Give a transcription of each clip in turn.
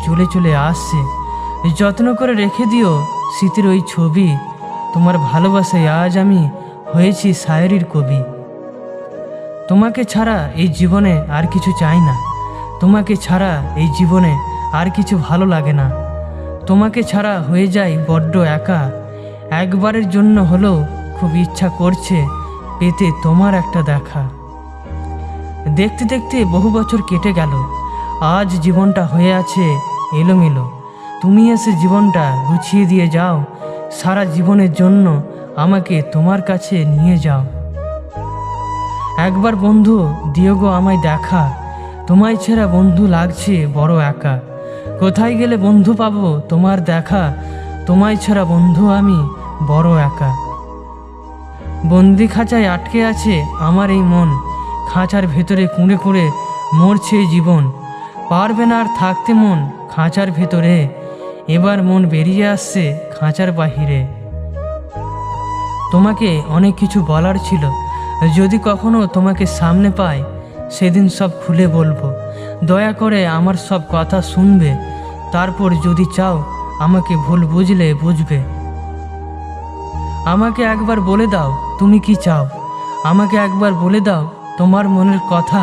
চলে চলে আসছে। যত্ন করে রেখে দিও স্মৃতির ওই ছবি। তোমার ভালোবাসায় আজ আমি হয়েছি শায়েরির কবি। তোমাকে ছাড়া এই জীবনে আর কিছু চাই না, তোমাকে ছাড়া এই জীবনে আর কিছু ভালো লাগে না। তোমাকে ছাড়া হয়ে যায় বড্ড একা। একবারের জন্য হলেও খুব ইচ্ছা করছে পেতে তোমার একটা দেখা। দেখতে দেখতে বহু বছর কেটে গেল, আজ জীবনটা হয়ে আছে এলোমেলো। তুমি এসে জীবনটা গুছিয়ে দিয়ে যাও, সারা জীবনের জন্য আমাকে তোমার কাছে নিয়ে যাও। একবার বন্ধু দিও গো আমায় দেখা, তোমায় ছেড়া বন্ধু লাগছে বড় একা। কোথায় গেলে বন্ধু পাবো তোমার দেখা, তোমায় ছাড়া বন্ধু আমি বড় একা। বন্দি খাঁচায় আটকে আছে আমার এই মন, খাঁচার ভেতরে কুঁড়ে কুঁড়ে মরছে জীবন। পারবে না আর থাকতে মন খাঁচার ভেতরে, এবার মন বেরিয়ে আসছে খাঁচার বাহিরে। তোমাকে অনেক কিছু বলার ছিল, যদি কখনো তোমাকে সামনে পাই সেদিন সব খুলে বলবো। দয়া করে আমার সব কথা শুনবে, তারপর যদি চাও আমাকে ভুল বুঝলে বুঝবে। আমাকে একবার বলে দাও তুমি কি চাও, আমাকে একবার বলে দাও তোমার মনের কথা।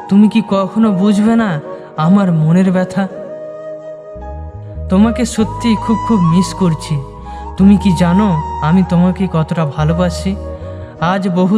তুমি কি কখনো বুঝবে না আমার মনের ব্যথা? তোমাকে সত্যি খুব খুব মিস করছি। তুমি কি জানো আমি তোমাকে কতটা ভালোবাসি? আজ বহু